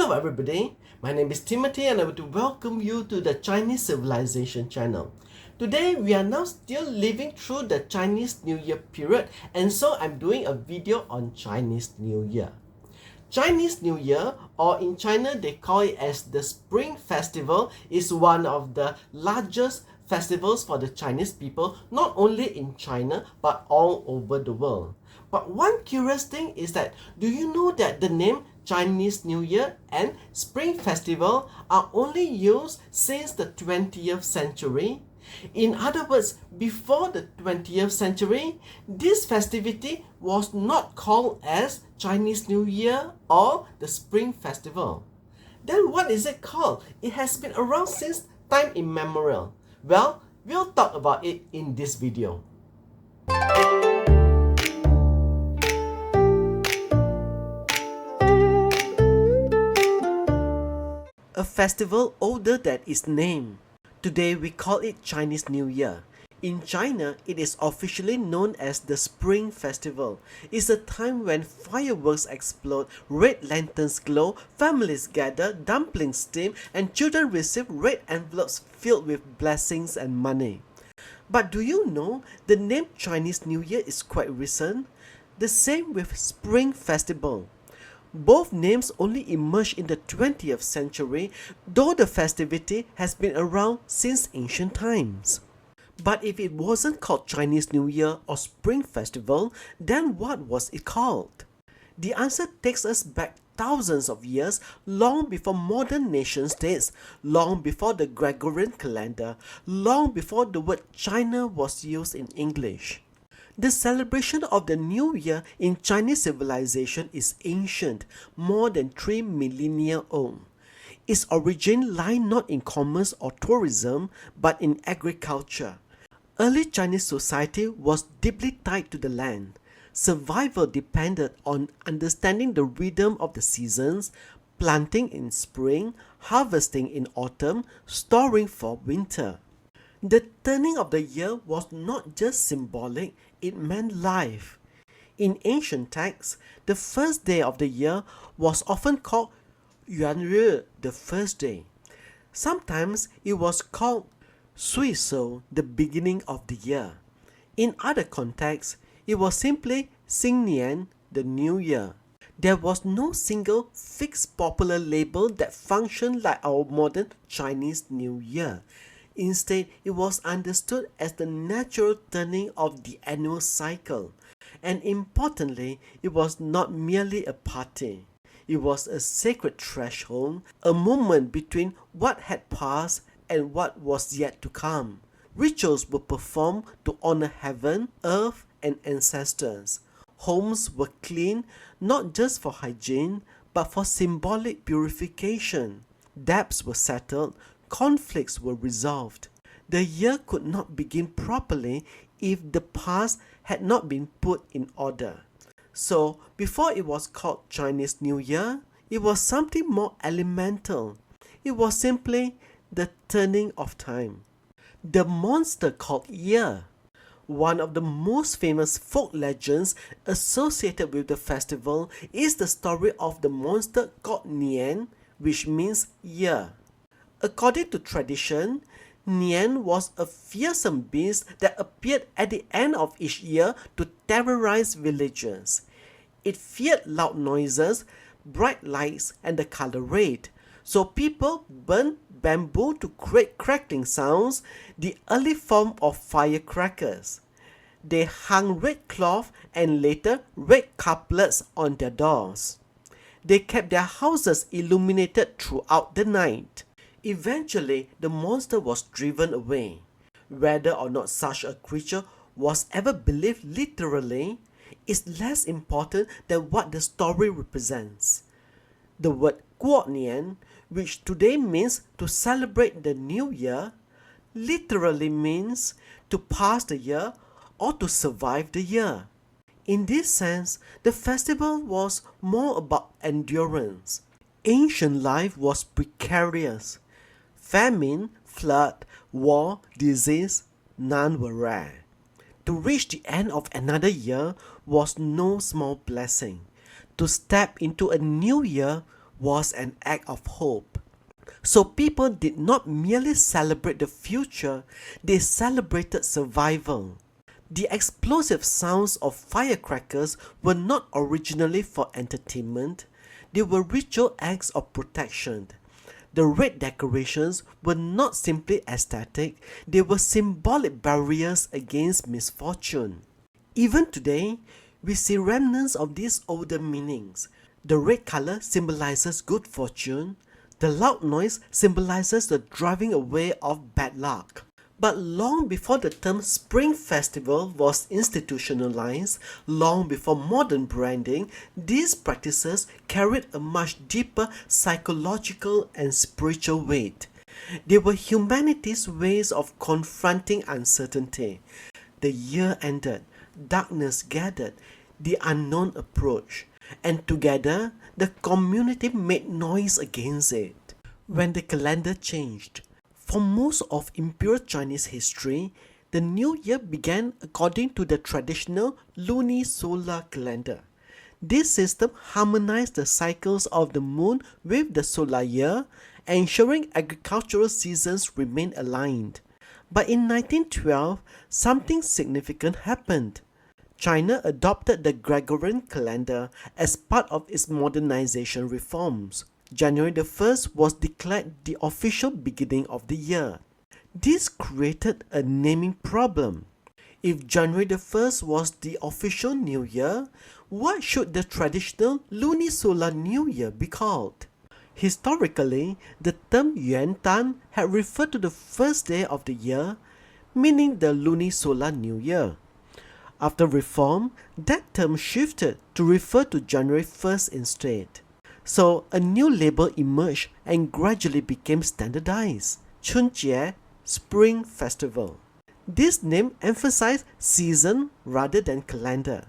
Hello everybody, my name is Timothy and I want to welcome you to the Chinese Civilization channel. Today we are now still living through the Chinese New Year period, and so I'm doing a video on Chinese New Year. Chinese New Year, or in China they call it as the Spring Festival, is one of the largest festivals for the Chinese people, not only in China but all over the world. But one curious thing is that, do you know that the name Chinese New Year and Spring Festival are only used since the 20th century? In other words, before the 20th century, this festivity was not called as Chinese New Year or the Spring Festival. Then what is it called? It has been around since time immemorial. Well, we'll talk about it in this video. A festival older than its name. Today we call it Chinese New Year. In China, it is officially known as the Spring Festival. It's a time when fireworks explode, red lanterns glow, families gather, dumplings steam, and children receive red envelopes filled with blessings and money. But do you know the name Chinese New Year is quite recent? The same with Spring Festival. Both names only emerged in the 20th century, though the festivity has been around since ancient times. But if it wasn't called Chinese New Year or Spring Festival, then what was it called? The answer takes us back thousands of years, long before modern nation states, long before the Gregorian calendar, long before the word China was used in English. The celebration of the New Year in Chinese civilization is ancient, more than 3 millennia old. Its origin lie not in commerce or tourism, but in agriculture. Early Chinese society was deeply tied to the land. Survival depended on understanding the rhythm of the seasons, planting in spring, harvesting in autumn, storing for winter. The turning of the year was not just symbolic, it meant life. In ancient texts, the first day of the year was often called Yuanre, the first day. Sometimes it was called Sui Shou, the beginning of the year. In other contexts, it was simply Xing Nian, the new year. There was no single fixed popular label that functioned like our modern Chinese New Year. Instead, it was understood as the natural turning of the annual cycle. And importantly, it was not merely a party. It was a sacred threshold, a moment between what had passed and what was yet to come. Rituals were performed to honor heaven, earth, and ancestors. Homes were cleaned not just for hygiene, but for symbolic purification. Debts were settled, conflicts were resolved. The year could not begin properly if the past had not been put in order. So, before it was called Chinese New Year, it was something more elemental. It was simply the turning of time. The monster called Year. One of the most famous folk legends associated with the festival is the story of the monster called Nian, which means year. According to tradition, Nian was a fearsome beast that appeared at the end of each year to terrorize villagers. It feared loud noises, bright lights, and the color red, so people burned bamboo to create crackling sounds, the early form of firecrackers. They hung red cloth and later red couplets on their doors. They kept their houses illuminated throughout the night. Eventually, the monster was driven away. Whether or not such a creature was ever believed literally is less important than what the story represents. The word Guo Nian, which today means to celebrate the new year, literally means to pass the year or to survive the year. In this sense, the festival was more about endurance. Ancient life was precarious. Famine, flood, war, disease, none were rare. To reach the end of another year was no small blessing. To step into a new year was an act of hope. So people did not merely celebrate the future, they celebrated survival. The explosive sounds of firecrackers were not originally for entertainment, they were ritual acts of protection. The red decorations were not simply aesthetic, they were symbolic barriers against misfortune. Even today, we see remnants of these older meanings. The red color symbolizes good fortune, the loud noise symbolizes the driving away of bad luck. But long before the term Spring Festival was institutionalized, long before modern branding, these practices carried a much deeper psychological and spiritual weight. They were humanity's ways of confronting uncertainty. The year ended, darkness gathered, the unknown approached, and together the community made noise against it. When the calendar changed, for most of Imperial Chinese history, the new year began according to the traditional lunisolar calendar. This system harmonized the cycles of the moon with the solar year, ensuring agricultural seasons remained aligned. But in 1912, something significant happened. China adopted the Gregorian calendar as part of its modernization reforms. January the 1st was declared the official beginning of the year. This created a naming problem. If January the 1st was the official New Year, what should the traditional lunisolar New Year be called? Historically, the term Yuandan had referred to the first day of the year, meaning the lunisolar New Year. After reform, that term shifted to refer to January 1st instead. So a new label emerged and gradually became standardized. Chunjie, Spring Festival. This name emphasized season rather than calendar.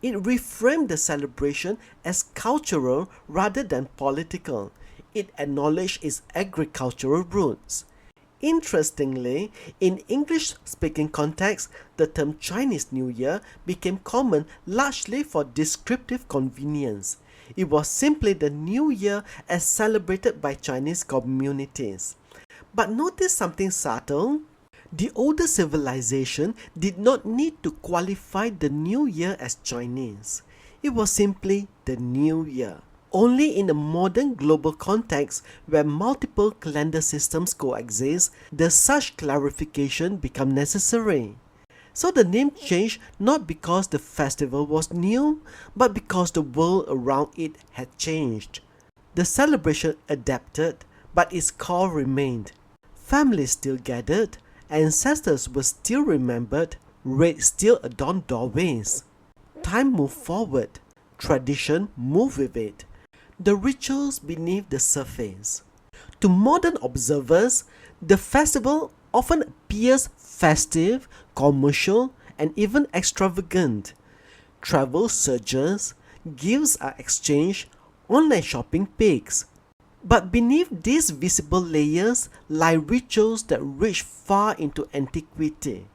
It reframed the celebration as cultural rather than political. It acknowledged its agricultural roots. Interestingly, in English-speaking contexts, the term Chinese New Year became common largely for descriptive convenience. It was simply the New Year as celebrated by Chinese communities. But notice something subtle. The older civilization did not need to qualify the New Year as Chinese. It was simply the New Year. Only in a modern global context where multiple calendar systems coexist does such clarification become necessary. So the name changed not because the festival was new, but because the world around it had changed. The celebration adapted, but its core remained. Families still gathered, ancestors were still remembered, red still adorned doorways. Time moved forward, tradition moved with it. The rituals beneath the surface. To modern observers, the festival often appears festive, commercial, and even extravagant. Travel surges, gifts are exchanged, online shopping peaks. But beneath these visible layers lie rituals that reach far into antiquity.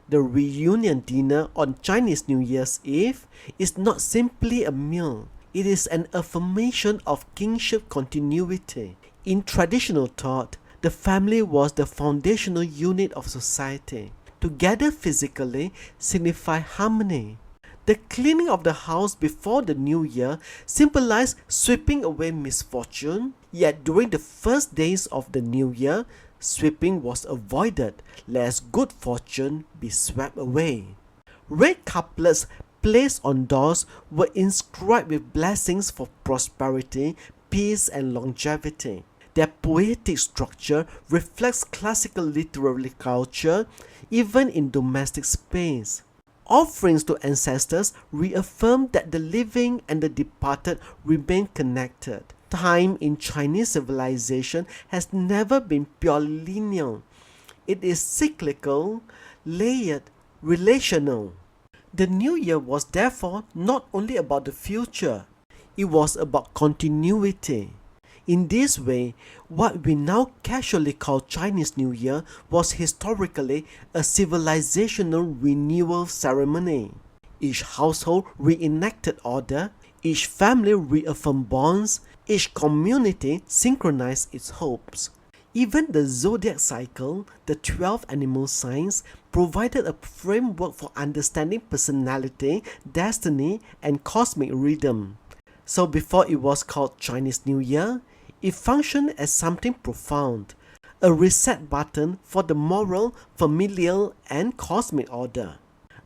The reunion dinner on Chinese New Year's Eve is not simply a meal. It is an affirmation of kingship continuity. In traditional thought, the family was the foundational unit of society. To gather physically signify harmony. The cleaning of the house before the new year symbolized sweeping away misfortune, yet during the first days of the new year, sweeping was avoided lest good fortune be swept away. Red couplets placed on doors were inscribed with blessings for prosperity, peace, and longevity. Their poetic structure reflects classical literary culture even in domestic space. Offerings to ancestors reaffirm that the living and the departed remain connected. Time in Chinese civilization has never been purely linear. It is cyclical, layered, relational. The new year was therefore not only about the future, it was about continuity. In this way, what we now casually call Chinese New Year was historically a civilizational renewal ceremony. Each household reenacted order, each family reaffirmed bonds, Each community synchronized its hopes. Even the zodiac cycle, the 12 animal signs, provided a framework for understanding personality, destiny, and cosmic rhythm. So before it was called Chinese New Year, it functioned as something profound, a reset button for the moral, familial, and cosmic order.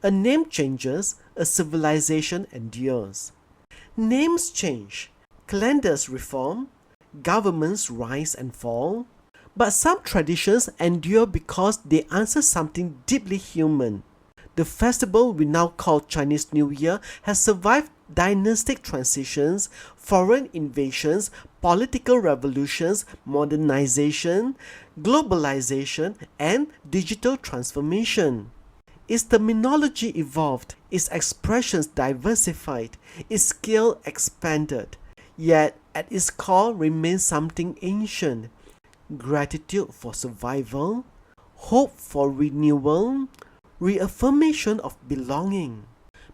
A name changes, a civilization endures. Names change, calendars reform, governments rise and fall, but some traditions endure because they answer something deeply human. The festival we now call Chinese New Year has survived dynastic transitions, foreign invasions, political revolutions, modernization, globalization, and digital transformation. Its terminology evolved, its expressions diversified, its scale expanded, yet at its core remains something ancient: gratitude for survival, hope for renewal, reaffirmation of belonging.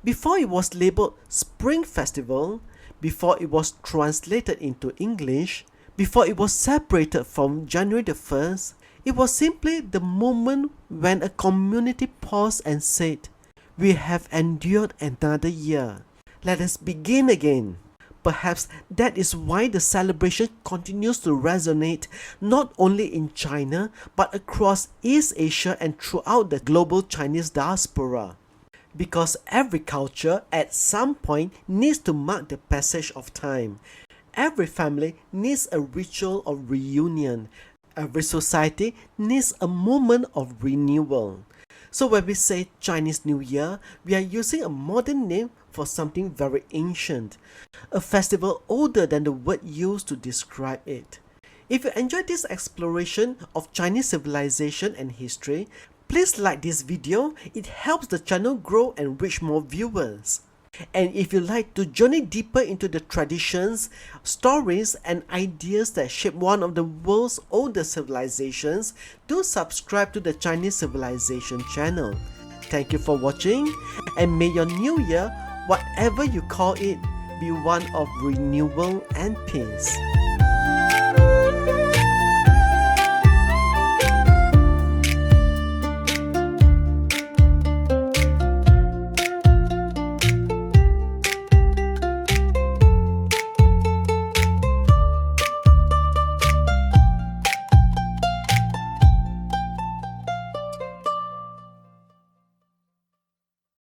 Before it was labeled Spring Festival, before it was translated into English, before it was separated from January the 1st, it was simply the moment when a community paused and said, "We have endured another year. Let us begin again." Perhaps that is why the celebration continues to resonate not only in China but across East Asia and throughout the global Chinese diaspora. Because every culture at some point needs to mark the passage of time. Every family needs a ritual of reunion. Every society needs a moment of renewal. So when we say Chinese New Year, we are using a modern name for something very ancient, a festival older than the word used to describe it. If you enjoyed this exploration of Chinese civilization and history, please like this video. It helps the channel grow and reach more viewers. And if you like to journey deeper into the traditions, stories, and ideas that shape one of the world's oldest civilizations, do subscribe to the Chinese Civilization channel. Thank you for watching, and may your new year, whatever you call it, be one of renewal and peace.